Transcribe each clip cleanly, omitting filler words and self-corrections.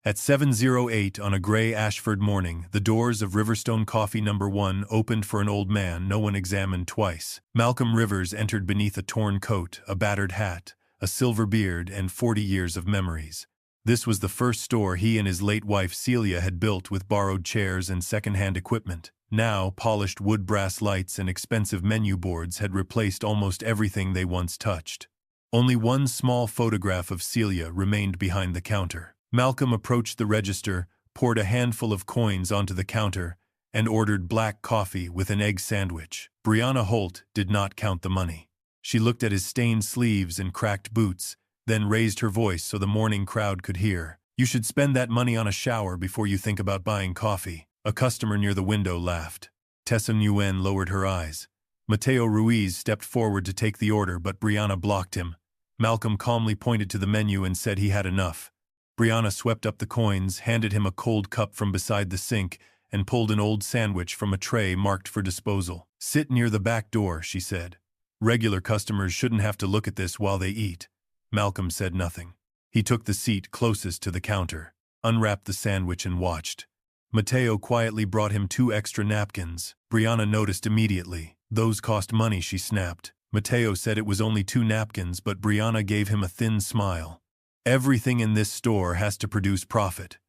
At 7:08 on a gray Ashford morning, the doors of Riverstone Coffee No. 1 opened for an old man no one examined twice. Malcolm Rivers entered beneath a torn coat, a battered hat, a silver beard, and 40 years of memories. This was the first store he and his late wife Celia had built with borrowed chairs and second-hand equipment. Now, polished wood brass lights and expensive menu boards had replaced almost everything they once touched. Only one small photograph of Celia remained behind the counter. Malcolm approached the register, poured a handful of coins onto the counter, and ordered black coffee with an egg sandwich. Brianna Holt did not count the money. She looked at his stained sleeves and cracked boots, then raised her voice so the morning crowd could hear. "You should spend that money on a shower before you think about buying coffee." A customer near the window laughed. Tessa Nguyen lowered her eyes. Mateo Ruiz stepped forward to take the order, but Brianna blocked him. Malcolm calmly pointed to the menu and said he had enough. Brianna swept up the coins, handed him a cold cup from beside the sink, and pulled an old sandwich from a tray marked for disposal. "Sit near the back door," she said. "Regular customers shouldn't have to look at this while they eat." Malcolm said nothing. He took the seat closest to the counter, unwrapped the sandwich and watched. Mateo quietly brought him 2 extra napkins. Brianna noticed immediately. "Those cost money," she snapped. Mateo said it was only 2 napkins, but Brianna gave him a thin smile. "Everything in this store has to produce profit,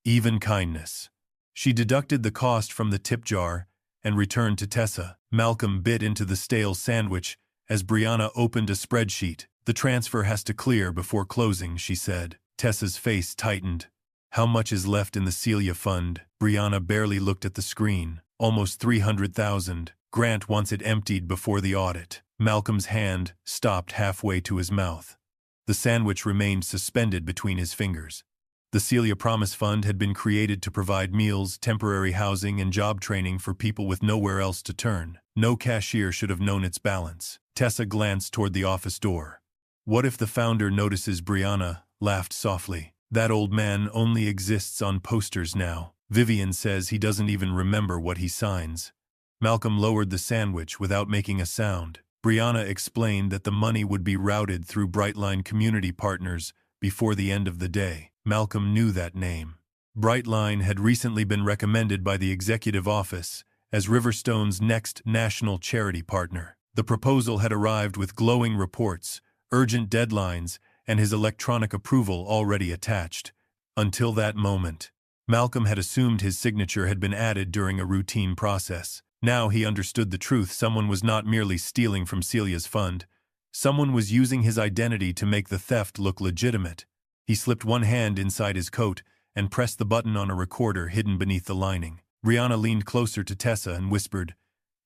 even kindness." She deducted the cost from the tip jar and returned to Tessa. Malcolm bit into the stale sandwich as Brianna opened a spreadsheet. "The transfer has to clear before closing," she said. Tessa's face tightened. "How much is left in the Celia fund?" Brianna barely looked at the screen. "Almost 300,000. Grant wants it emptied before the audit." Malcolm's hand stopped halfway to his mouth. The sandwich remained suspended between his fingers. The Celia Promise Fund had been created to provide meals, temporary housing, and job training for people with nowhere else to turn. No cashier should have known its balance. Tessa glanced toward the office door. "What if the founder notices?" Brianna laughed softly. "That old man only exists on posters now. Vivian says he doesn't even remember what he signs." Malcolm lowered the sandwich without making a sound. Brianna explained that the money would be routed through Brightline Community Partners before the end of the day. Malcolm knew that name. Brightline had recently been recommended by the executive office as Riverstone's next national charity partner. The proposal had arrived with glowing reports, urgent deadlines, and his electronic approval already attached. Until that moment, Malcolm had assumed his signature had been added during a routine process. Now he understood the truth. Someone was not merely stealing from Celia's fund. Someone was using his identity to make the theft look legitimate. He slipped one hand inside his coat and pressed the button on a recorder hidden beneath the lining. Brianna leaned closer to Tessa and whispered,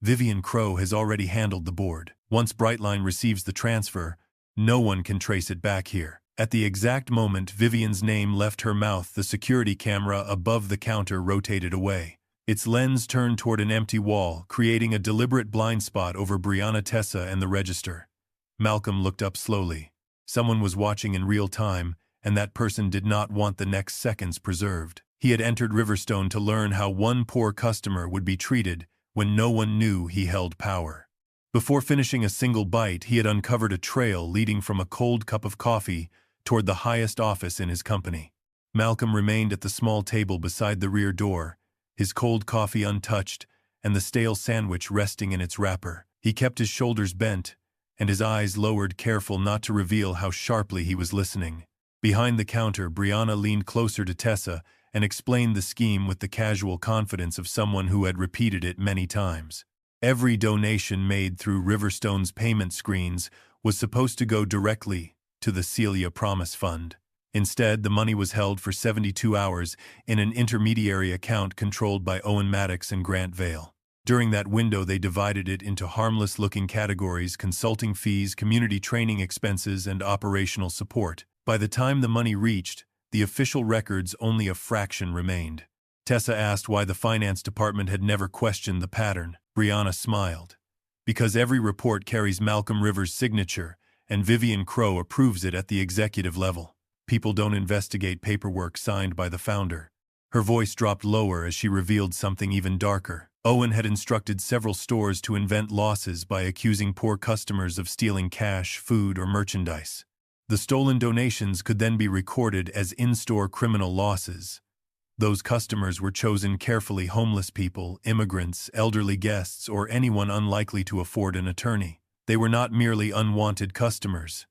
"Vivian Crow has already handled the board. Once Brightline receives the transfer, no one can trace it back here." At the exact moment Vivian's name left her mouth, the security camera above the counter rotated away. Its lens turned toward an empty wall, creating a deliberate blind spot over Brianna, Tessa, and the register. Malcolm looked up slowly. Someone was watching in real time, and that person did not want the next seconds preserved. He had entered Riverstone to learn how one poor customer would be treated when no one knew he held power. Before finishing a single bite, he had uncovered a trail leading from a cold cup of coffee toward the highest office in his company. Malcolm remained at the small table beside the rear door, his cold coffee untouched and the stale sandwich resting in its wrapper. He kept his shoulders bent and his eyes lowered, careful not to reveal how sharply he was listening. Behind the counter, Brianna leaned closer to Tessa and explained the scheme with the casual confidence of someone who had repeated it many times. Every donation made through Riverstone's payment screens was supposed to go directly to the Celia Promise Fund. Instead, the money was held for 72 hours in an intermediary account controlled by Owen Maddox and Grant Vale. During that window, they divided it into harmless-looking categories: consulting fees, community training expenses, and operational support. By the time the money reached the official records, only a fraction remained. Tessa asked why the finance department had never questioned the pattern. Brianna smiled. "Because every report carries Malcolm Rivers' signature, and Vivian Crow approves it at the executive level. People don't investigate paperwork signed by the founder." Her voice dropped lower as she revealed something even darker. Owen had instructed several stores to invent losses by accusing poor customers of stealing cash, food, or merchandise. The stolen donations could then be recorded as in-store criminal losses. Those customers were chosen carefully: homeless people, immigrants, elderly guests, or anyone unlikely to afford an attorney. They were not merely unwanted customers.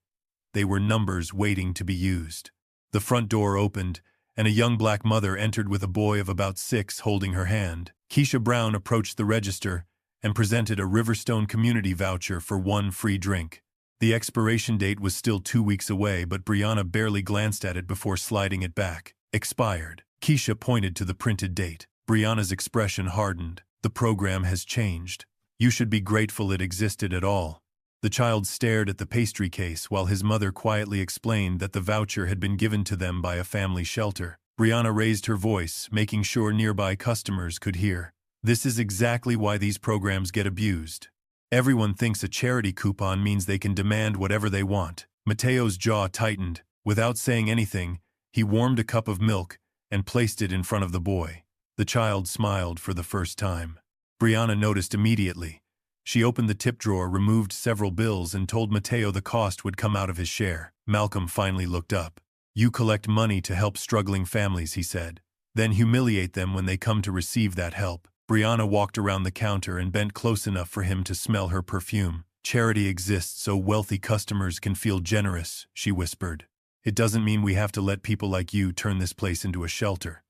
They were numbers waiting to be used. The front door opened, and a young black mother entered with a boy of about 6 holding her hand. Keisha Brown approached the register and presented a Riverstone community voucher for 1 free drink. The expiration date was still 2 weeks away, but Brianna barely glanced at it before sliding it back. Expired. Keisha pointed to the printed date. Brianna's expression hardened. The program has changed. You should be grateful it existed at all. The child stared at the pastry case while his mother quietly explained that the voucher had been given to them by a family shelter. Brianna raised her voice, making sure nearby customers could hear. This is exactly why these programs get abused. Everyone thinks a charity coupon means they can demand whatever they want. Mateo's jaw tightened. Without saying anything, he warmed a cup of milk and placed it in front of the boy. The child smiled for the first time. Brianna noticed immediately. She opened the tip drawer, removed several bills, and told Mateo the cost would come out of his share. Malcolm finally looked up. You collect money to help struggling families, he said. Then humiliate them when they come to receive that help. Brianna walked around the counter and bent close enough for him to smell her perfume. Charity exists so wealthy customers can feel generous, she whispered. It doesn't mean we have to let people like you turn this place into a shelter.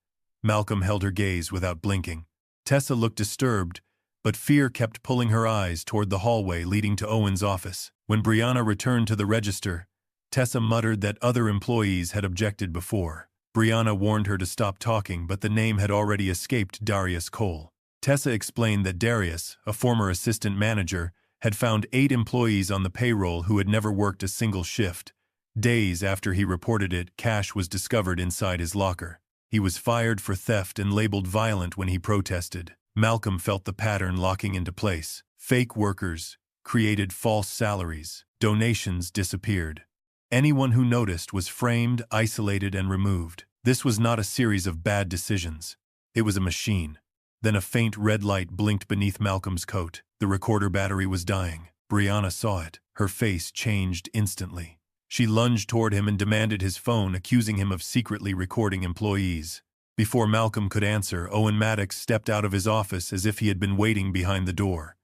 Malcolm held her gaze without blinking. Tessa looked disturbed, but fear kept pulling her eyes toward the hallway leading to Owen's office. When Brianna returned to the register, Tessa muttered that other employees had objected before. Brianna warned her to stop talking, but the name had already escaped Darius Cole. Tessa explained that Darius, a former assistant manager, had found 8 employees on the payroll who had never worked a single shift. Days after he reported it, cash was discovered inside his locker. He was fired for theft and labeled violent when he protested. Malcolm felt the pattern locking into place. Fake workers created false salaries. Donations disappeared. Anyone who noticed was framed, isolated, and removed. This was not a series of bad decisions. It was a machine. Then a faint red light blinked beneath Malcolm's coat. The recorder battery was dying. Brianna saw it. Her face changed instantly. She lunged toward him and demanded his phone, accusing him of secretly recording employees. Before Malcolm could answer, Owen Maddox stepped out of his office as if he had been waiting behind the door.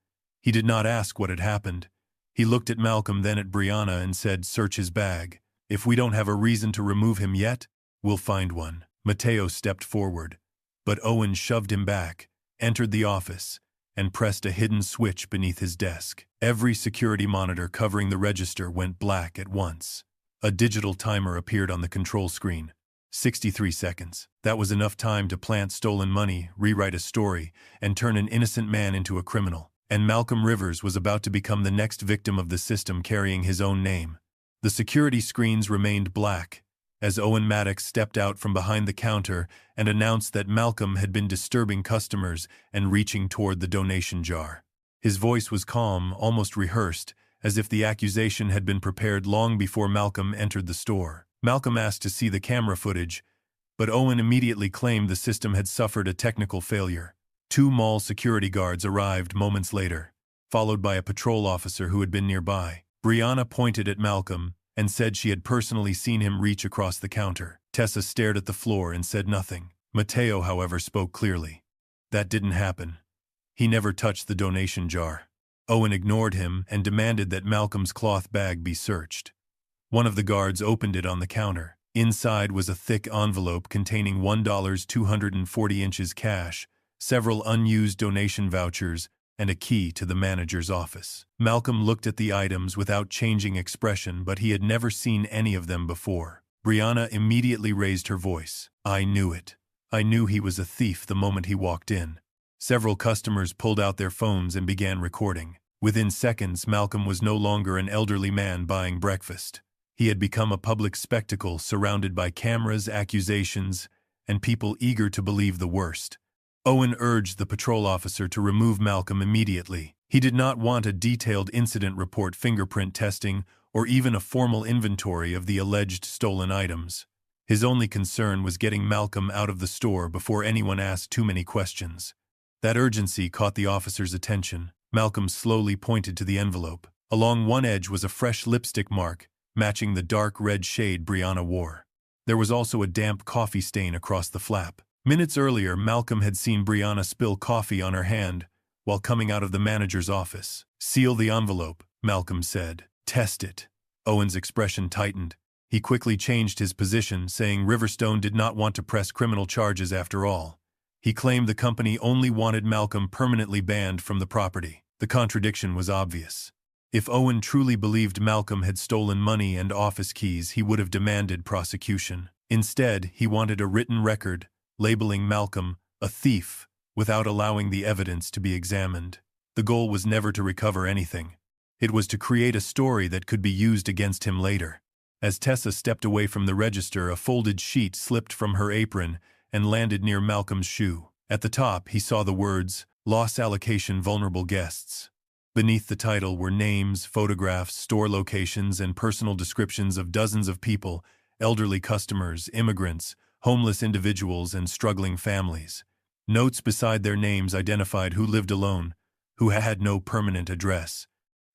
He did not ask what had happened. He looked at Malcolm, then at Brianna, and said, "Search his bag. If we don't have a reason to remove him yet, we'll find one." Mateo stepped forward, but Owen shoved him back, entered the office, and pressed a hidden switch beneath his desk. Every security monitor covering the register went black at once. A digital timer appeared on the control screen. 63 seconds. That was enough time to plant stolen money, rewrite a story, and turn an innocent man into a criminal. And Malcolm Rivers was about to become the next victim of the system, carrying his own name. The security screens remained black as Owen Maddox stepped out from behind the counter and announced that Malcolm had been disturbing customers and reaching toward the donation jar. His voice was calm, almost rehearsed, as if the accusation had been prepared long before Malcolm entered the store. Malcolm asked to see the camera footage, but Owen immediately claimed the system had suffered a technical failure. 2 mall security guards arrived moments later, followed by a patrol officer who had been nearby. Brianna pointed at Malcolm and said she had personally seen him reach across the counter. Tessa stared at the floor and said nothing. Mateo, however, spoke clearly. That didn't happen. He never touched the donation jar. Owen ignored him and demanded that Malcolm's cloth bag be searched. One of the guards opened it on the counter. Inside was a thick envelope containing $1 240 inches cash, several unused donation vouchers, and a key to the manager's office. Malcolm looked at the items without changing expression, but he had never seen any of them before. Brianna immediately raised her voice. "I knew it. I knew he was a thief the moment he walked in." Several customers pulled out their phones and began recording. Within seconds, Malcolm was no longer an elderly man buying breakfast. He had become a public spectacle surrounded by cameras, accusations, and people eager to believe the worst. Owen urged the patrol officer to remove Malcolm immediately. He did not want a detailed incident report, fingerprint testing, or even a formal inventory of the alleged stolen items. His only concern was getting Malcolm out of the store before anyone asked too many questions. That urgency caught the officer's attention. Malcolm slowly pointed to the envelope. Along one edge was a fresh lipstick mark, matching the dark red shade Brianna wore. There was also a damp coffee stain across the flap. Minutes earlier, Malcolm had seen Brianna spill coffee on her hand while coming out of the manager's office. "Seal the envelope," Malcolm said. "Test it." Owen's expression tightened. He quickly changed his position, saying Riverstone did not want to press criminal charges after all. He claimed the company only wanted Malcolm permanently banned from the property. The contradiction was obvious. If Owen truly believed Malcolm had stolen money and office keys, he would have demanded prosecution. Instead, he wanted a written record labeling Malcolm a thief without allowing the evidence to be examined. The goal was never to recover anything. It was to create a story that could be used against him later. As Tessa stepped away from the register, a folded sheet slipped from her apron and landed near Malcolm's shoe. At the top, he saw the words, "Loss Allocation Vulnerable Guests." Beneath the title were names, photographs, store locations, and personal descriptions of dozens of people: elderly customers, immigrants, homeless individuals, and struggling families. Notes beside their names identified who lived alone, who had no permanent address,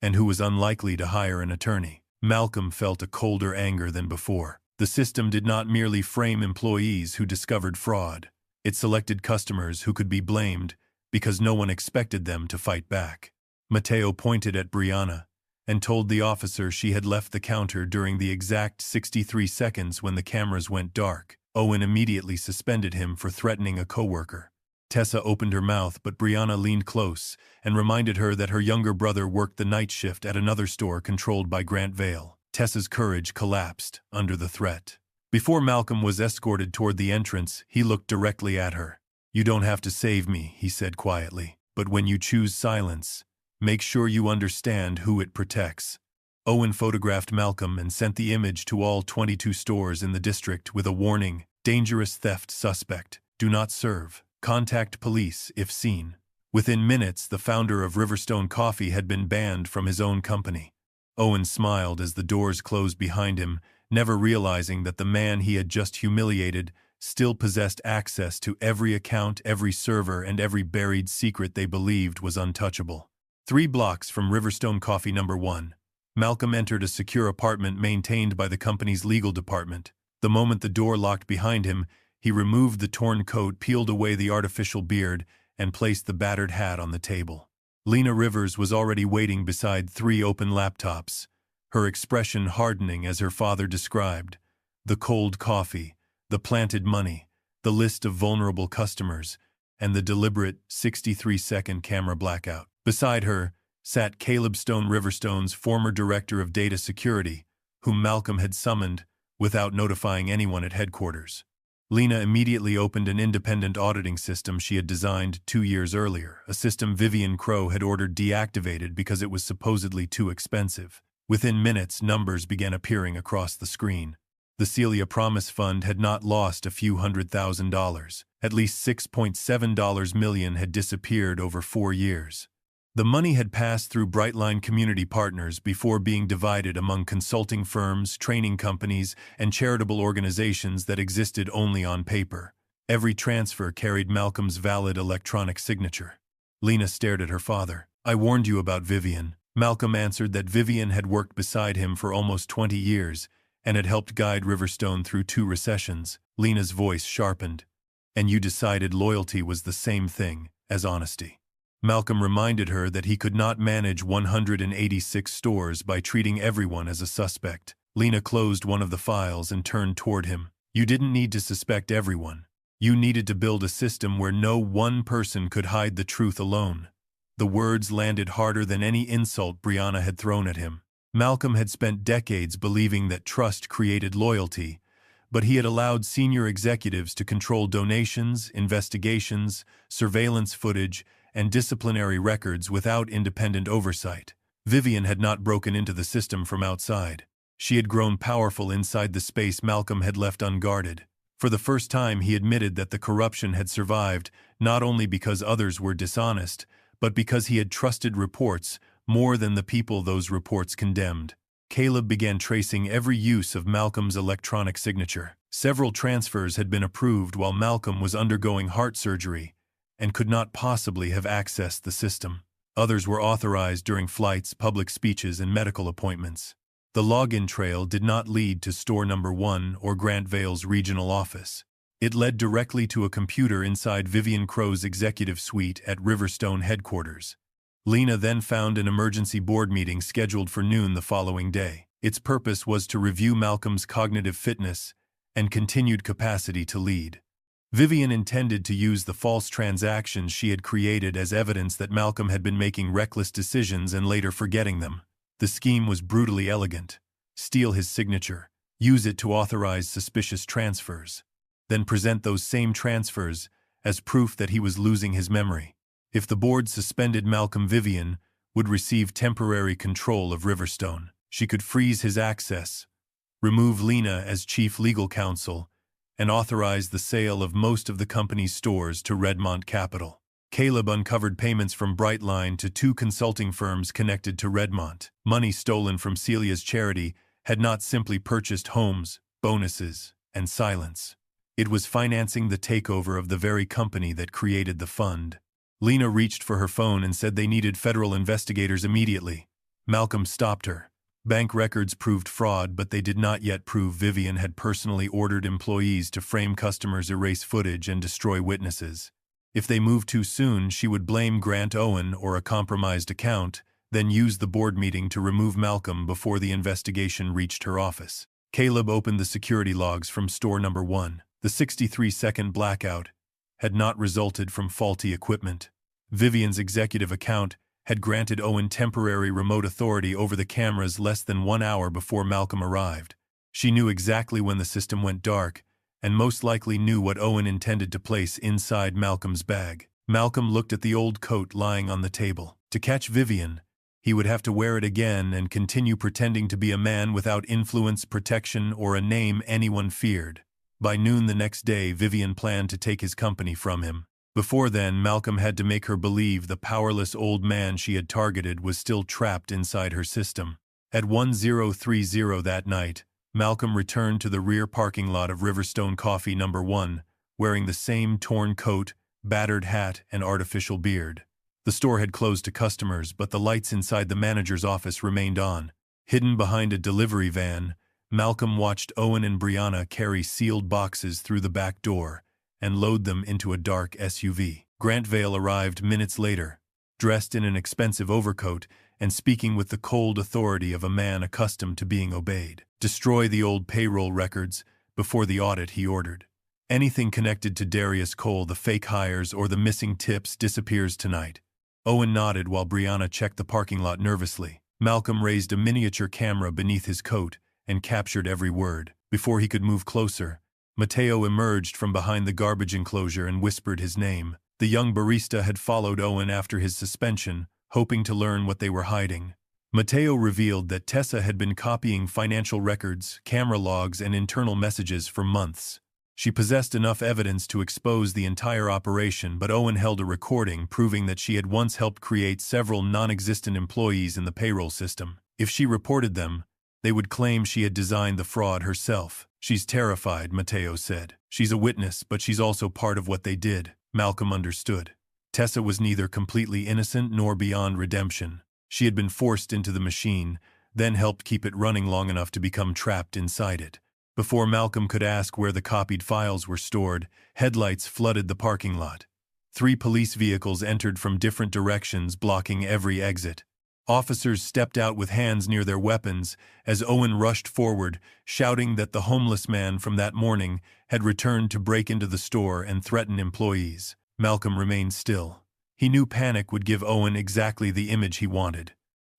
and who was unlikely to hire an attorney. Malcolm felt a colder anger than before. The system did not merely frame employees who discovered fraud. It selected customers who could be blamed because no one expected them to fight back. Matteo pointed at Brianna and told the officer she had left the counter during the exact 63 seconds when the cameras went dark. Owen immediately suspended him for threatening a coworker. Tessa opened her mouth, but Brianna leaned close and reminded her that her younger brother worked the night shift at another store controlled by Grant Vale. Tessa's courage collapsed under the threat. Before Malcolm was escorted toward the entrance, he looked directly at her. "You don't have to save me," he said quietly, "but when you choose silence, make sure you understand who it protects." Owen photographed Malcolm and sent the image to all 22 stores in the district with a warning: "Dangerous theft suspect. Do not serve. Contact police if seen." Within minutes, the founder of Riverstone Coffee had been banned from his own company. Owen smiled as the doors closed behind him, never realizing that the man he had just humiliated still possessed access to every account, every server, and every buried secret they believed was untouchable. 3 blocks from Riverstone Coffee No. 1, Malcolm entered a secure apartment maintained by the company's legal department. The moment the door locked behind him, he removed the torn coat, peeled away the artificial beard, and placed the battered hat on the table. Lena Rivers was already waiting beside 3 open laptops, her expression hardening as her father described: the cold coffee, the planted money, the list of vulnerable customers, and the deliberate 63-second camera blackout. Beside her sat Caleb Stone, Riverstone's former director of data security, whom Malcolm had summoned without notifying anyone at headquarters. Lena immediately opened an independent auditing system she had designed 2 years earlier, a system Vivian Crow had ordered deactivated because it was supposedly too expensive. Within minutes, numbers began appearing across the screen. The Celia Promise Fund had not lost a few $100,000. At least $6.7 million had disappeared over 4 years. The money had passed through Brightline Community Partners before being divided among consulting firms, training companies, and charitable organizations that existed only on paper. Every transfer carried Malcolm's valid electronic signature. Lena stared at her father. "I warned you about Vivian." Malcolm answered that Vivian had worked beside him for almost 20 years and had helped guide Riverstone through 2 recessions. Lena's voice sharpened. "And you decided loyalty was the same thing as honesty." Malcolm reminded her that he could not manage 186 stores by treating everyone as a suspect. Lena closed one of the files and turned toward him. "You didn't need to suspect everyone. You needed to build a system where no one person could hide the truth alone." The words landed harder than any insult Brianna had thrown at him. Malcolm had spent decades believing that trust created loyalty, but he had allowed senior executives to control donations, investigations, surveillance footage, and disciplinary records without independent oversight. Vivian had not broken into the system from outside. She had grown powerful inside the space Malcolm had left unguarded. For the first time, he admitted that the corruption had survived, not only because others were dishonest, but because he had trusted reports more than the people those reports condemned. Caleb began tracing every use of Malcolm's electronic signature. Several transfers had been approved while Malcolm was undergoing heart surgery and could not possibly have accessed the system. Others were authorized during flights, public speeches, and medical appointments. The login trail did not lead to store number 1 or Grant Vale's regional office. It led directly to a computer inside Vivian Crow's executive suite at Riverstone headquarters. Lena then found an emergency board meeting scheduled for noon the following day. Its purpose was to review Malcolm's cognitive fitness and continued capacity to lead. Vivian intended to use the false transactions she had created as evidence that Malcolm had been making reckless decisions and later forgetting them. The scheme was brutally elegant. Steal his signature, use it to authorize suspicious transfers, then present those same transfers as proof that he was losing his memory. If the board suspended Malcolm, Vivian would receive temporary control of Riverstone. She could freeze his access, remove Lena as chief legal counsel, and authorize the sale of most of the company's stores to Redmont Capital. Caleb uncovered payments from Brightline to 2 consulting firms connected to Redmont. Money stolen from Celia's charity had not simply purchased homes, bonuses, and silence. It was financing the takeover of the very company that created the fund. Lena reached for her phone and said they needed federal investigators immediately. Malcolm stopped her. Bank records proved fraud, but they did not yet prove Vivian had personally ordered employees to frame customers, erase footage, and destroy witnesses. If they moved too soon, she would blame Grant Owen or a compromised account, then use the board meeting to remove Malcolm before the investigation reached her office. Caleb opened the security logs from store number 1. The 63-second blackout had not resulted from faulty equipment. Vivian's executive account had granted Owen temporary remote authority over the cameras less than 1 hour before Malcolm arrived. She knew exactly when the system went dark, and most likely knew what Owen intended to place inside Malcolm's bag. Malcolm looked at the old coat lying on the table. To catch Vivian, he would have to wear it again and continue pretending to be a man without influence, protection, or a name anyone feared. By noon the next day, Vivian planned to take his company from him. Before then, Malcolm had to make her believe the powerless old man she had targeted was still trapped inside her system. At 10:30 that night, Malcolm returned to the rear parking lot of Riverstone Coffee No. 1, wearing the same torn coat, battered hat, and artificial beard. The store had closed to customers, but the lights inside the manager's office remained on. Hidden behind a delivery van, Malcolm watched Owen and Brianna carry sealed boxes through the back door and load them into a dark SUV. Grant Vale arrived minutes later, dressed in an expensive overcoat and speaking with the cold authority of a man accustomed to being obeyed. Destroy the old payroll records before the audit, he ordered. Anything connected to Darius Cole, the fake hires, or the missing tips disappears tonight. Owen nodded while Brianna checked the parking lot nervously. Malcolm raised a miniature camera beneath his coat and captured every word. Before he could move closer, Mateo emerged from behind the garbage enclosure and whispered his name. The young barista had followed Owen after his suspension, hoping to learn what they were hiding. Mateo revealed that Tessa had been copying financial records, camera logs, and internal messages for months. She possessed enough evidence to expose the entire operation, but Owen held a recording proving that she had once helped create several non-existent employees in the payroll system. If she reported them, they would claim she had designed the fraud herself. She's terrified, Mateo said. She's a witness, but she's also part of what they did. Malcolm understood. Tessa was neither completely innocent nor beyond redemption. She had been forced into the machine, then helped keep it running long enough to become trapped inside it. Before Malcolm could ask where the copied files were stored, headlights flooded the parking lot. 3 police vehicles entered from different directions, blocking every exit. Officers stepped out with hands near their weapons as Owen rushed forward, shouting that the homeless man from that morning had returned to break into the store and threaten employees. Malcolm remained still. He knew panic would give Owen exactly the image he wanted.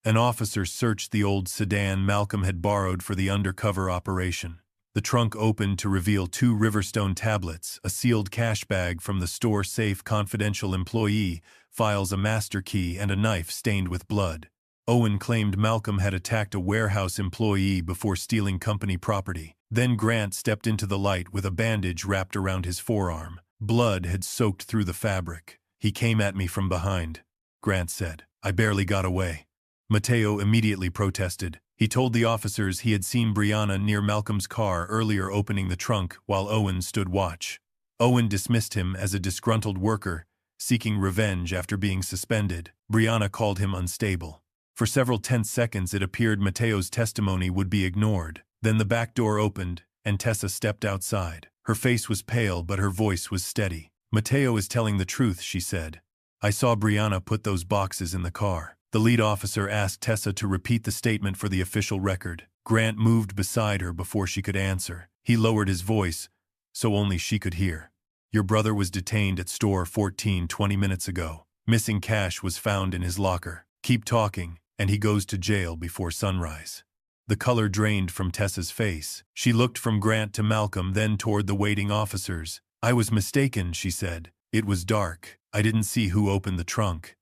An officer searched the old sedan Malcolm had borrowed for the undercover operation. The trunk opened to reveal 2 Riverstone tablets, a sealed cash bag from the store safe, confidential employee files, a master key, and a knife stained with blood. Owen claimed Malcolm had attacked a warehouse employee before stealing company property. Then Grant stepped into the light with a bandage wrapped around his forearm. Blood had soaked through the fabric. He came at me from behind, Grant said. I barely got away. Mateo immediately protested. He told the officers he had seen Brianna near Malcolm's car earlier opening the trunk while Owen stood watch. Owen dismissed him as a disgruntled worker, seeking revenge after being suspended. Brianna called him unstable. For several tense seconds it appeared Mateo's testimony would be ignored. Then the back door opened, and Tessa stepped outside. Her face was pale, but her voice was steady. "Mateo is telling the truth," she said. "I saw Brianna put those boxes in the car." The lead officer asked Tessa to repeat the statement for the official record. Grant moved beside her before she could answer. He lowered his voice, so only she could hear. "Your brother was detained at store 14 20 minutes ago. Missing cash was found in his locker. Keep talking, and he goes to jail before sunrise." The color drained from Tessa's face. She looked from Grant to Malcolm, then toward the waiting officers. "I was mistaken," she said. "It was dark. I didn't see who opened the trunk."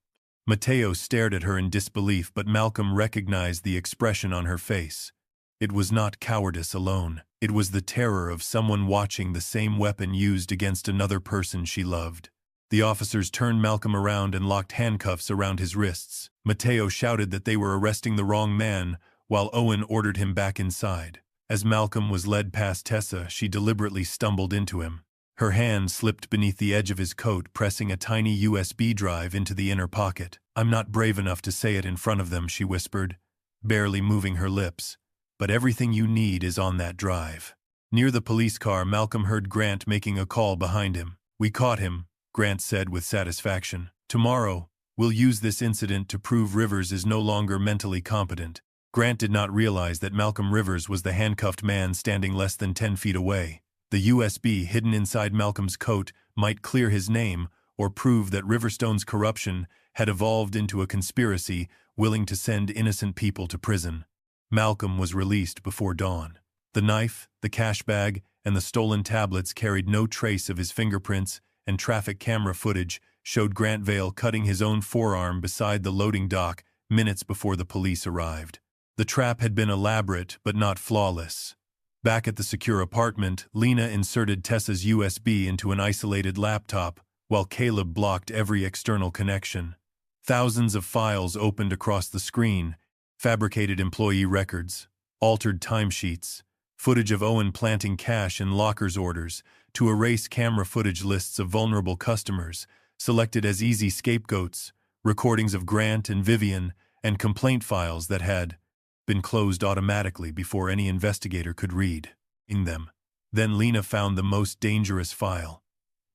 Mateo stared at her in disbelief, but Malcolm recognized the expression on her face. It was not cowardice alone. It was the terror of someone watching the same weapon used against another person she loved. The officers turned Malcolm around and locked handcuffs around his wrists. Mateo shouted that they were arresting the wrong man, while Owen ordered him back inside. As Malcolm was led past Tessa, she deliberately stumbled into him. Her hand slipped beneath the edge of his coat, pressing a tiny USB drive into the inner pocket. "I'm not brave enough to say it in front of them," she whispered, barely moving her lips. "But everything you need is on that drive." Near the police car, Malcolm heard Grant making a call behind him. "We caught him," Grant said with satisfaction. "Tomorrow, we'll use this incident to prove Rivers is no longer mentally competent." Grant did not realize that Malcolm Rivers was the handcuffed man standing less than 10 feet away. The USB hidden inside Malcolm's coat might clear his name or prove that Riverstone's corruption had evolved into a conspiracy willing to send innocent people to prison. Malcolm was released before dawn. The knife, the cash bag, and the stolen tablets carried no trace of his fingerprints, and traffic camera footage showed Grant Vale cutting his own forearm beside the loading dock minutes before the police arrived. The trap had been elaborate but not flawless. Back at the secure apartment, Lena inserted Tessa's USB into an isolated laptop, while Caleb blocked every external connection. Thousands of files opened across the screen: fabricated employee records, altered timesheets, footage of Owen planting cash in lockers' orders, to erase camera footage lists of vulnerable customers, selected as easy scapegoats, recordings of Grant and Vivian, and complaint files that had been closed automatically before any investigator could read in them. Then Lena found the most dangerous file.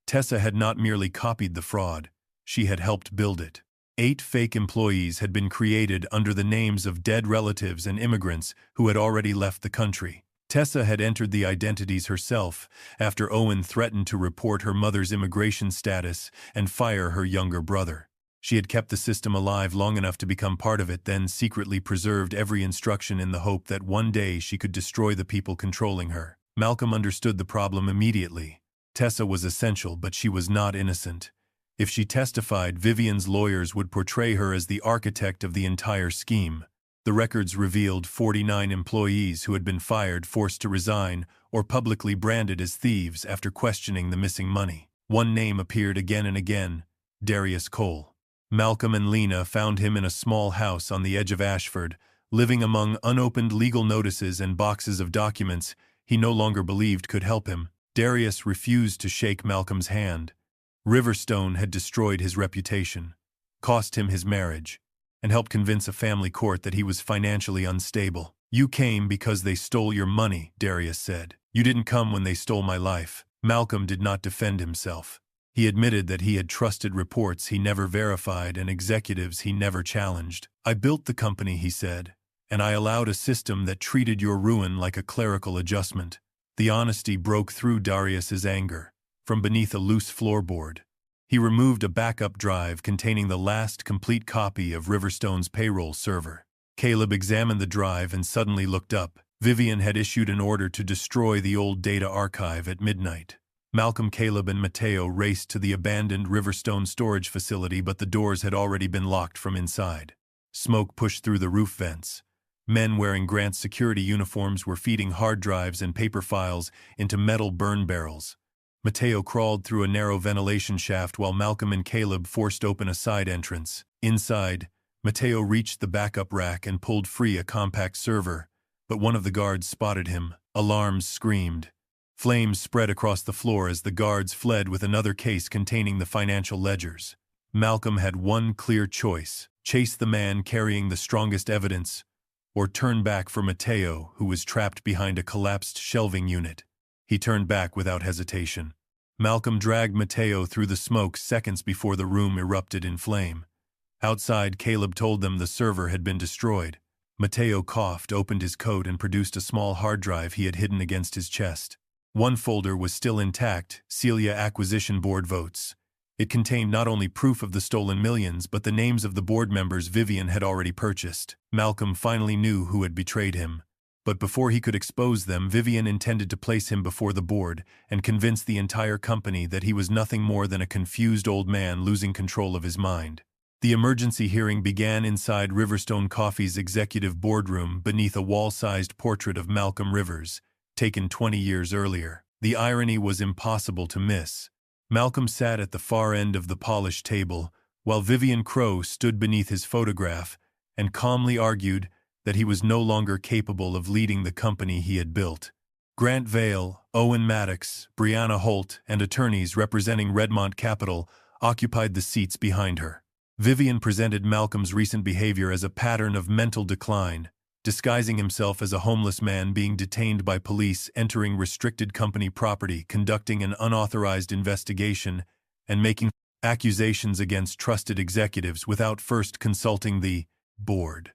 Tessa had not merely copied the fraud, she had helped build it. 8 fake employees had been created under the names of dead relatives and immigrants who had already left the country. Tessa had entered the identities herself after Owen threatened to report her mother's immigration status and fire her younger brother. She had kept the system alive long enough to become part of it, then secretly preserved every instruction in the hope that one day she could destroy the people controlling her. Malcolm understood the problem immediately. Tessa was essential, but she was not innocent. If she testified, Vivian's lawyers would portray her as the architect of the entire scheme. The records revealed 49 employees who had been fired, forced to resign, or publicly branded as thieves after questioning the missing money. One name appeared again and again: Darius Cole. Malcolm and Lena found him in a small house on the edge of Ashford, living among unopened legal notices and boxes of documents he no longer believed could help him. Darius refused to shake Malcolm's hand. Riverstone had destroyed his reputation, cost him his marriage, and helped convince a family court that he was financially unstable. "You came because they stole your money," Darius said. "You didn't come when they stole my life." Malcolm did not defend himself. He admitted that he had trusted reports he never verified and executives he never challenged. "I built the company," he said, "and I allowed a system that treated your ruin like a clerical adjustment." The honesty broke through Darius's anger. From beneath a loose floorboard, he removed a backup drive containing the last complete copy of Riverstone's payroll server. Caleb examined the drive and suddenly looked up. Vivian had issued an order to destroy the old data archive at midnight. Malcolm, Caleb, and Mateo raced to the abandoned Riverstone storage facility, but the doors had already been locked from inside. Smoke pushed through the roof vents. Men wearing Grant's security uniforms were feeding hard drives and paper files into metal burn barrels. Mateo crawled through a narrow ventilation shaft while Malcolm and Caleb forced open a side entrance. Inside, Mateo reached the backup rack and pulled free a compact server, but one of the guards spotted him. Alarms screamed. Flames spread across the floor as the guards fled with another case containing the financial ledgers. Malcolm had one clear choice: chase the man carrying the strongest evidence, or turn back for Mateo, who was trapped behind a collapsed shelving unit. He turned back without hesitation. Malcolm dragged Mateo through the smoke seconds before the room erupted in flame. Outside, Caleb told them the server had been destroyed. Mateo coughed, opened his coat, and produced a small hard drive he had hidden against his chest. One folder was still intact, Celia Acquisition Board votes. It contained not only proof of the stolen millions, but the names of the board members Vivian had already purchased. Malcolm finally knew who had betrayed him. But before he could expose them, Vivian intended to place him before the board and convince the entire company that he was nothing more than a confused old man losing control of his mind. The emergency hearing began inside Riverstone Coffee's executive boardroom beneath a wall-sized portrait of Malcolm Rivers, taken 20 years earlier. The irony was impossible to miss. Malcolm sat at the far end of the polished table, while Vivian Crowe stood beneath his photograph and calmly argued that he was no longer capable of leading the company he had built. Grant Vale, Owen Maddox, Brianna Holt, and attorneys representing Redmont Capital occupied the seats behind her. Vivian presented Malcolm's recent behavior as a pattern of mental decline, disguising himself as a homeless man being detained by police, entering restricted company property, conducting an unauthorized investigation, and making accusations against trusted executives without first consulting the board.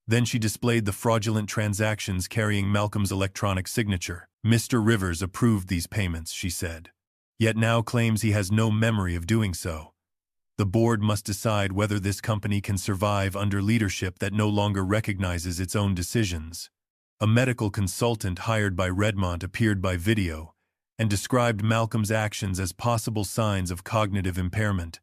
Then she displayed the fraudulent transactions carrying Malcolm's electronic signature. Mr. Rivers approved these payments, she said, yet now claims he has no memory of doing so. The board must decide whether this company can survive under leadership that no longer recognizes its own decisions. A medical consultant hired by Redmont appeared by video and described Malcolm's actions as possible signs of cognitive impairment.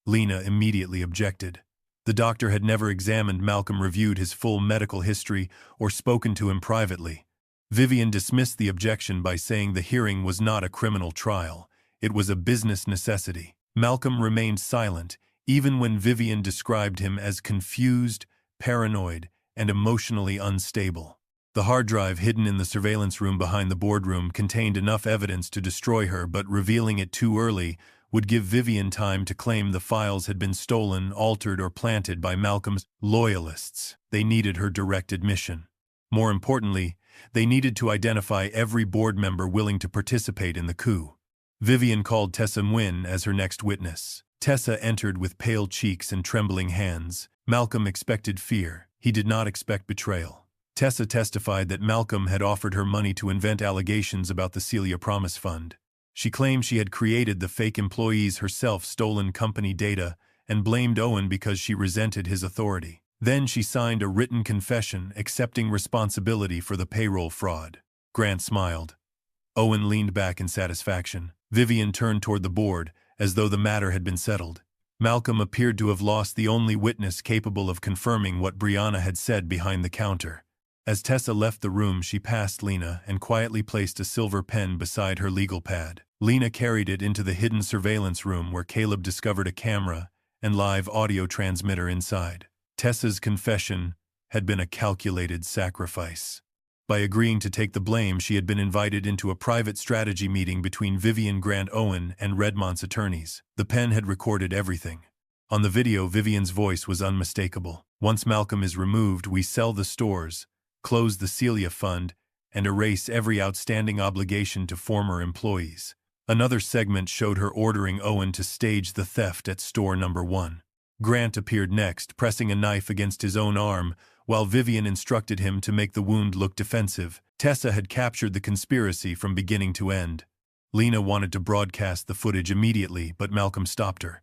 Lena immediately objected. The doctor had never examined Malcolm, reviewed his full medical history, or spoken to him privately. Vivian dismissed the objection by saying the hearing was not a criminal trial. It was a business necessity. Malcolm remained silent, even when Vivian described him as confused, paranoid, and emotionally unstable. The hard drive hidden in the surveillance room behind the boardroom contained enough evidence to destroy her, but revealing it too early would give Vivian time to claim the files had been stolen, altered, or planted by Malcolm's loyalists. They needed her direct admission. More importantly, they needed to identify every board member willing to participate in the coup. Vivian called Tessa Nguyen as her next witness. Tessa entered with pale cheeks and trembling hands. Malcolm expected fear. He did not expect betrayal. Tessa testified that Malcolm had offered her money to invent allegations about the Celia Promise Fund. She claimed she had created the fake employees herself, stolen company data, and blamed Owen because she resented his authority. Then she signed a written confession accepting responsibility for the payroll fraud. Grant smiled. Owen leaned back in satisfaction. Vivian turned toward the board, as though the matter had been settled. Malcolm appeared to have lost the only witness capable of confirming what Brianna had said behind the counter. As Tessa left the room, she passed Lena and quietly placed a silver pen beside her legal pad. Lena carried it into the hidden surveillance room where Caleb discovered a camera and live audio transmitter inside. Tessa's confession had been a calculated sacrifice. By agreeing to take the blame, she had been invited into a private strategy meeting between Vivian, Grant, Owen, and Redmont's attorneys. The pen had recorded everything. On the video, Vivian's voice was unmistakable. Once Malcolm is removed, we sell the stores, close the Celia Fund, and erase every outstanding obligation to former employees. Another segment showed her ordering Owen to stage the theft at store number 1. Grant appeared next, pressing a knife against his own arm, while Vivian instructed him to make the wound look defensive. Tessa had captured the conspiracy from beginning to end. Lena wanted to broadcast the footage immediately, but Malcolm stopped her.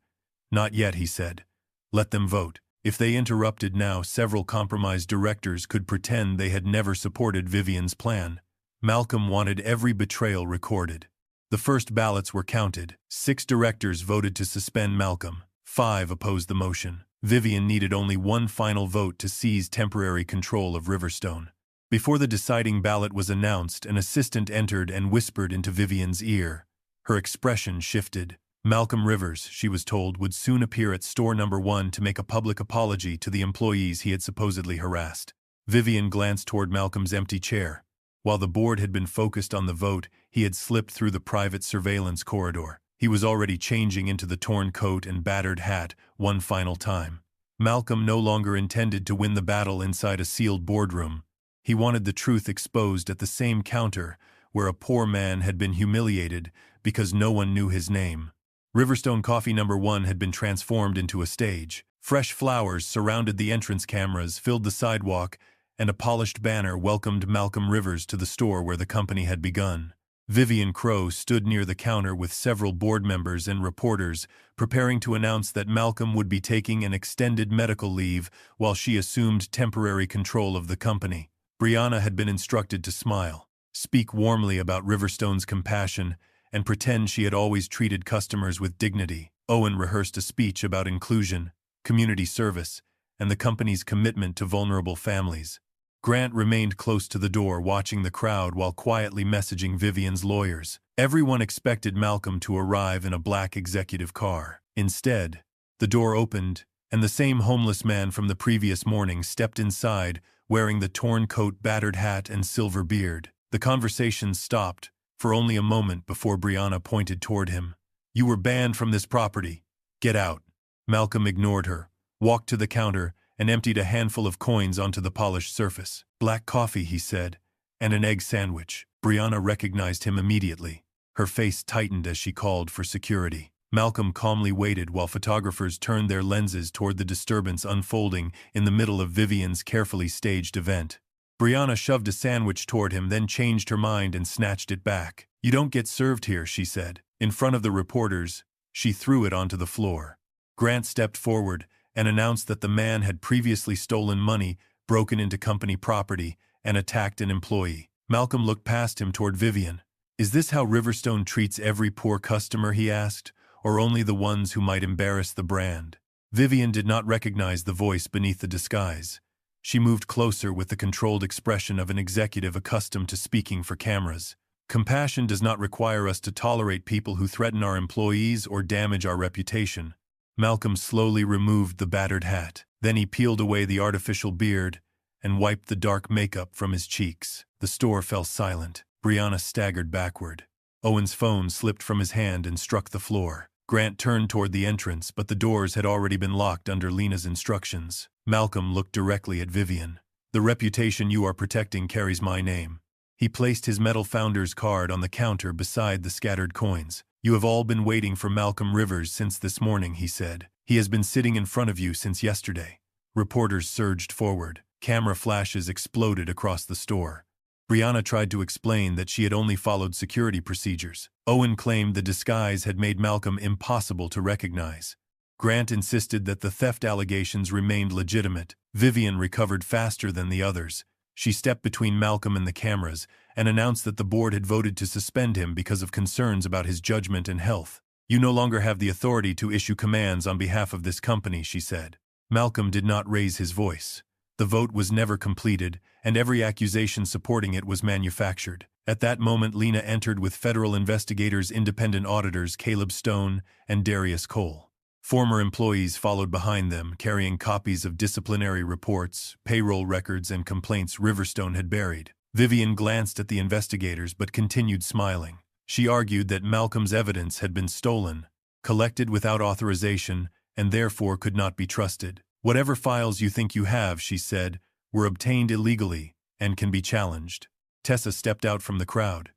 "Not yet," he said. "Let them vote. If they interrupted now, several compromised directors could pretend they had never supported Vivian's plan." Malcolm wanted every betrayal recorded. The first ballots were counted. 6 directors voted to suspend Malcolm. 5 opposed the motion. Vivian needed only one final vote to seize temporary control of Riverstone. Before the deciding ballot was announced, an assistant entered and whispered into Vivian's ear. Her expression shifted. Malcolm Rivers, she was told, would soon appear at store number 1 to make a public apology to the employees he had supposedly harassed. Vivian glanced toward Malcolm's empty chair. While the board had been focused on the vote, he had slipped through the private surveillance corridor. He was already changing into the torn coat and battered hat one final time. Malcolm no longer intended to win the battle inside a sealed boardroom. He wanted the truth exposed at the same counter where a poor man had been humiliated because no one knew his name. Riverstone Coffee Number 1 had been transformed into a stage. Fresh flowers surrounded the entrance cameras, filled the sidewalk, and a polished banner welcomed Malcolm Rivers to the store where the company had begun. Vivian Crowe stood near the counter with several board members and reporters, preparing to announce that Malcolm would be taking an extended medical leave while she assumed temporary control of the company. Brianna had been instructed to smile, speak warmly about Riverstone's compassion, and pretend she had always treated customers with dignity. Owen rehearsed a speech about inclusion, community service, and the company's commitment to vulnerable families. Grant remained close to the door, watching the crowd while quietly messaging Vivian's lawyers. Everyone expected Malcolm to arrive in a black executive car. Instead, the door opened, and the same homeless man from the previous morning stepped inside, wearing the torn coat, battered hat, and silver beard. The conversation stopped for only a moment before Brianna pointed toward him. "You were banned from this property. Get out." Malcolm ignored her, walked to the counter, and emptied a handful of coins onto the polished surface. "Black coffee," he said, "and an egg sandwich." Brianna recognized him immediately. Her face tightened as she called for security. Malcolm calmly waited while photographers turned their lenses toward the disturbance unfolding in the middle of Vivian's carefully staged event. Brianna shoved a sandwich toward him, then changed her mind and snatched it back. "You don't get served here," she said. In front of the reporters, she threw it onto the floor. Grant stepped forward and announced that the man had previously stolen money, broken into company property, and attacked an employee. Malcolm looked past him toward Vivian. "Is this how Riverstone treats every poor customer?" he asked, "or only the ones who might embarrass the brand?" Vivian did not recognize the voice beneath the disguise. She moved closer with the controlled expression of an executive accustomed to speaking for cameras. "Compassion does not require us to tolerate people who threaten our employees or damage our reputation." Malcolm slowly removed the battered hat. Then he peeled away the artificial beard and wiped the dark makeup from his cheeks. The store fell silent. Brianna staggered backward. Owen's phone slipped from his hand and struck the floor. Grant turned toward the entrance, but the doors had already been locked under Lena's instructions. Malcolm looked directly at Vivian. "The reputation you are protecting carries my name." He placed his metal founder's card on the counter beside the scattered coins. "You have all been waiting for Malcolm Rivers since this morning," he said. "He has been sitting in front of you since yesterday." Reporters surged forward. Camera flashes exploded across the store. Brianna tried to explain that she had only followed security procedures. Owen claimed the disguise had made Malcolm impossible to recognize. Grant insisted that the theft allegations remained legitimate. Vivian recovered faster than the others. She stepped between Malcolm and the cameras and announced that the board had voted to suspend him because of concerns about his judgment and health. "You no longer have the authority to issue commands on behalf of this company," she said. Malcolm did not raise his voice. The vote was never completed, and every accusation supporting it was manufactured. At that moment, Lena entered with federal investigators, independent auditors Caleb Stone and Darius Cole. Former employees followed behind them, carrying copies of disciplinary reports, payroll records, and complaints Riverstone had buried. Vivian glanced at the investigators but continued smiling. She argued that Malcolm's evidence had been stolen, collected without authorization, and therefore could not be trusted. "Whatever files you think you have," she said, "were obtained illegally and can be challenged." Tessa stepped out from the crowd.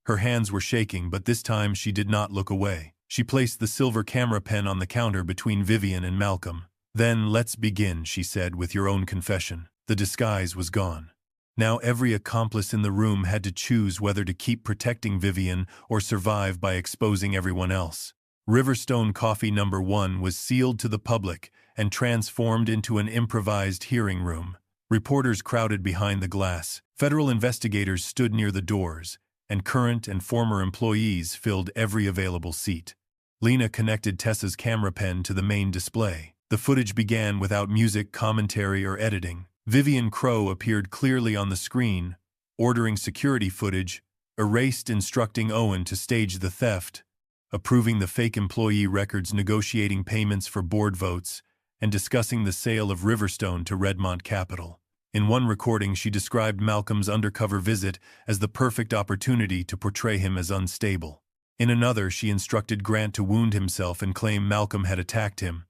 Her hands were shaking, but this time she did not look away. She placed the silver camera pen on the counter between Vivian and Malcolm. "Then let's begin," she said, "with your own confession." The disguise was gone. Now every accomplice in the room had to choose whether to keep protecting Vivian or survive by exposing everyone else. Riverstone Coffee Number 1 was sealed to the public and transformed into an improvised hearing room. Reporters crowded behind the glass. Federal investigators stood near the doors, and current and former employees filled every available seat. Lena connected Tessa's camera pen to the main display. The footage began without music, commentary, or editing. Vivian Crowe appeared clearly on the screen, ordering security footage, erased, instructing Owen to stage the theft, approving the fake employee records, negotiating payments for board votes, and discussing the sale of Riverstone to Redmont Capital. In one recording, she described Malcolm's undercover visit as the perfect opportunity to portray him as unstable. In another, she instructed Grant to wound himself and claim Malcolm had attacked him,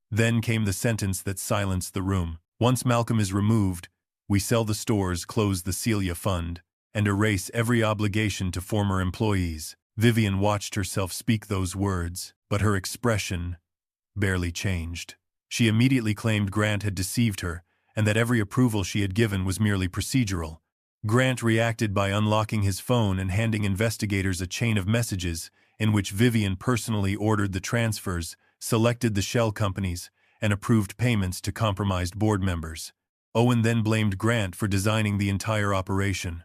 Then came the sentence that silenced the room. Once Malcolm is removed, we sell the stores, close the Celia Fund, and erase every obligation to former employees. Vivian watched herself speak those words, but her expression barely changed. She immediately claimed Grant had deceived her, and that every approval she had given was merely procedural. Grant reacted by unlocking his phone and handing investigators a chain of messages in which Vivian personally ordered the transfers, selected the shell companies, and approved payments to compromised board members. Owen then blamed Grant for designing the entire operation.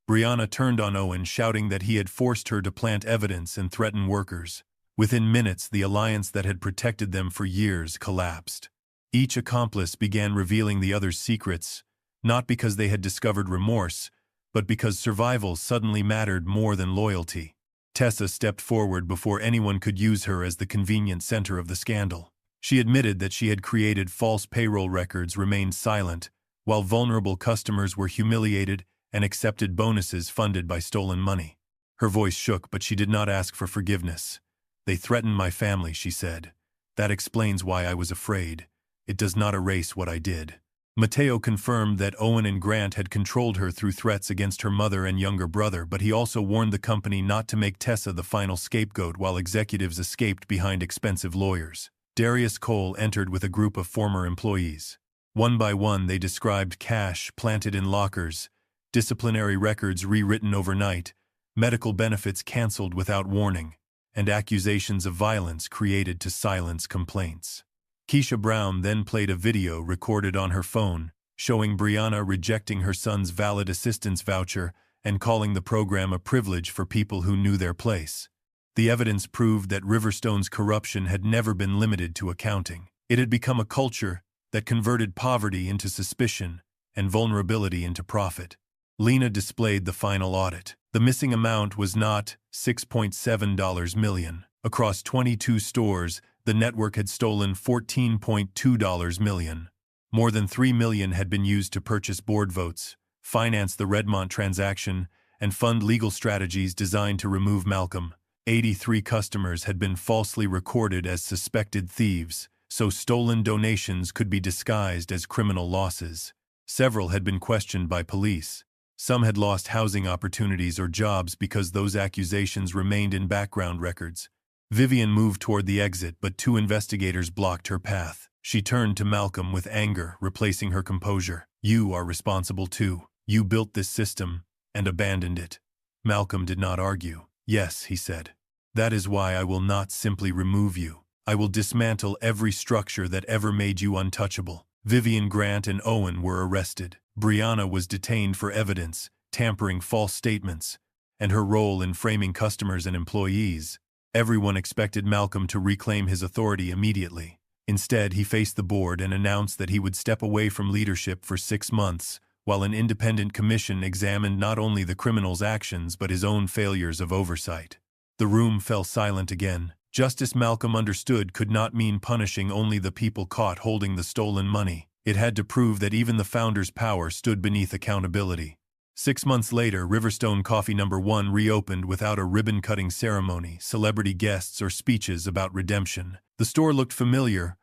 Brianna turned on Owen, shouting that he had forced her to plant evidence and threaten workers. Within minutes, the alliance that had protected them for years collapsed. Each accomplice began revealing the other's secrets, not because they had discovered remorse, but because survival suddenly mattered more than loyalty. Tessa stepped forward before anyone could use her as the convenient center of the scandal. She admitted that she had created false payroll records, remained silent, while vulnerable customers were humiliated and accepted bonuses funded by stolen money. Her voice shook, but she did not ask for forgiveness. "They threatened my family," she said. "That explains why I was afraid. It does not erase what I did." Mateo confirmed that Owen and Grant had controlled her through threats against her mother and younger brother, but he also warned the company not to make Tessa the final scapegoat while executives escaped behind expensive lawyers. Darius Cole entered with a group of former employees. One by one, they described cash planted in lockers, disciplinary records rewritten overnight, medical benefits canceled without warning, and accusations of violence created to silence complaints. Keisha Brown then played a video recorded on her phone, showing Brianna rejecting her son's valid assistance voucher and calling the program a privilege for people who knew their place. The evidence proved that Riverstone's corruption had never been limited to accounting. It had become a culture that converted poverty into suspicion and vulnerability into profit. Lena displayed the final audit. The missing amount was not $6.7 million. Across 22 stores, the network had stolen $14.2 million. More than $3 million had been used to purchase board votes, finance the Redmont transaction, and fund legal strategies designed to remove Malcolm. 83 customers had been falsely recorded as suspected thieves, so stolen donations could be disguised as criminal losses. Several had been questioned by police. Some had lost housing opportunities or jobs because those accusations remained in background records. Vivian moved toward the exit, but two investigators blocked her path. She turned to Malcolm with anger, replacing her composure. "You are responsible too. You built this system and abandoned it." Malcolm did not argue. "Yes," he said. "That is why I will not simply remove you. I will dismantle every structure that ever made you untouchable." Vivian, Grant, and Owen were arrested. Brianna was detained for evidence, tampering false statements, and her role in framing customers and employees. Everyone expected Malcolm to reclaim his authority immediately. Instead, he faced the board and announced that he would step away from leadership for 6 months, while an independent commission examined not only the criminal's actions but his own failures of oversight. The room fell silent again. Justice, Malcolm understood, could not mean punishing only the people caught holding the stolen money. It had to prove that even the founder's power stood beneath accountability. 6 months later, Riverstone Coffee No. 1 reopened without a ribbon-cutting ceremony, celebrity guests, or speeches about redemption. The store looked familiar,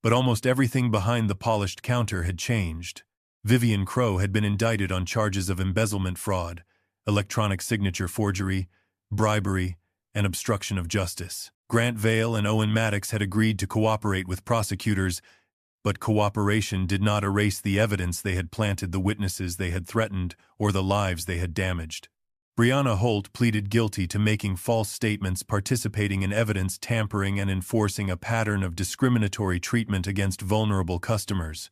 but almost everything behind the polished counter had changed. Vivian Crow had been indicted on charges of embezzlement fraud, electronic signature forgery, bribery, and obstruction of justice. Grant Vale and Owen Maddox had agreed to cooperate with prosecutors, but cooperation did not erase the evidence they had planted, the witnesses they had threatened, or the lives they had damaged. Brianna Holt pleaded guilty to making false statements, participating in evidence tampering, and enforcing a pattern of discriminatory treatment against vulnerable customers.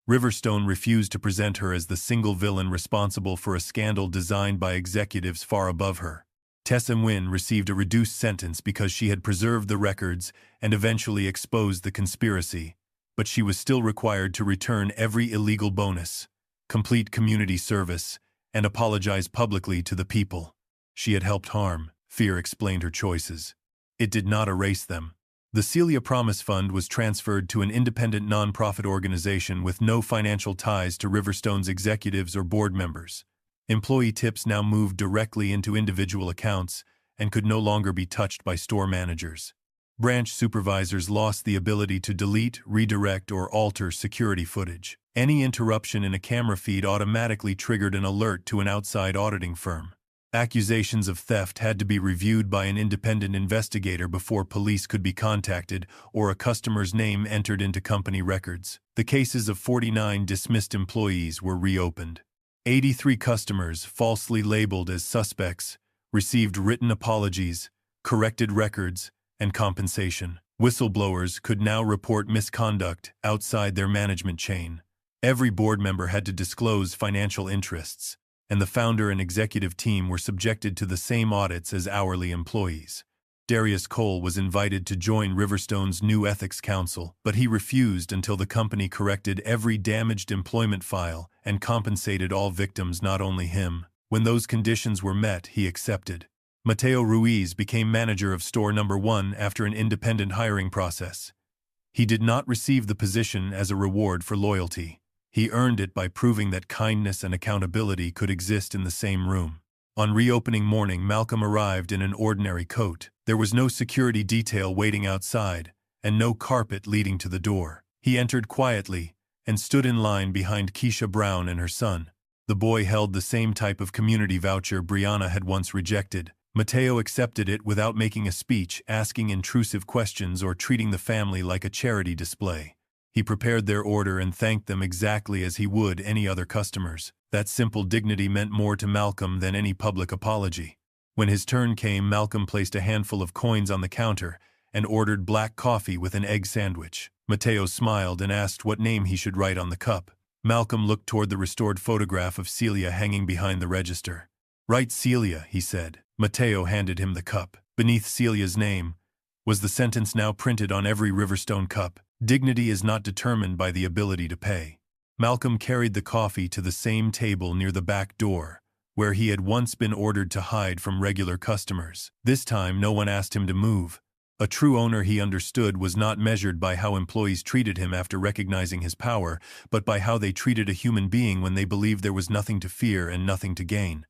Riverstone refused to present her as the single villain responsible for a scandal designed by executives far above her. Tessa Nguyen received a reduced sentence because she had preserved the records and eventually exposed the conspiracy, but she was still required to return every illegal bonus, complete community service, and apologize publicly to the people she had helped harm. Fear explained her choices. It did not erase them. The Celia Promise Fund was transferred to an independent nonprofit organization with no financial ties to Riverstone's executives or board members. Employee tips now moved directly into individual accounts and could no longer be touched by store managers. Branch supervisors lost the ability to delete, redirect, or alter security footage. Any interruption in a camera feed automatically triggered an alert to an outside auditing firm. Accusations of theft had to be reviewed by an independent investigator before police could be contacted or a customer's name entered into company records. The cases of 49 dismissed employees were reopened. 83 customers, falsely labeled as suspects, received written apologies, corrected records, and compensation. Whistleblowers could now report misconduct outside their management chain. Every board member had to disclose financial interests, and the founder and executive team were subjected to the same audits as hourly employees. Darius Cole was invited to join Riverstone's new ethics council, but he refused until the company corrected every damaged employment file and compensated all victims, not only him. When those conditions were met, he accepted. Mateo Ruiz became manager of store number 1 after an independent hiring process. He did not receive the position as a reward for loyalty. He earned it by proving that kindness and accountability could exist in the same room. On reopening morning, Malcolm arrived in an ordinary coat. There was no security detail waiting outside, and no carpet leading to the door. He entered quietly and stood in line behind Keisha Brown and her son. The boy held the same type of community voucher Brianna had once rejected. Mateo accepted it without making a speech, asking intrusive questions, or treating the family like a charity display. He prepared their order and thanked them exactly as he would any other customers. That simple dignity meant more to Malcolm than any public apology. When his turn came, Malcolm placed a handful of coins on the counter and ordered black coffee with an egg sandwich. Mateo smiled and asked what name he should write on the cup. Malcolm looked toward the restored photograph of Celia hanging behind the register. "Write Celia," he said. Mateo handed him the cup. Beneath Celia's name was the sentence now printed on every Riverstone cup: "Dignity is not determined by the ability to pay." Malcolm carried the coffee to the same table near the back door, where he had once been ordered to hide from regular customers. This time, no one asked him to move. A true owner, he understood, was not measured by how employees treated him after recognizing his power, but by how they treated a human being when they believed there was nothing to fear and nothing to gain.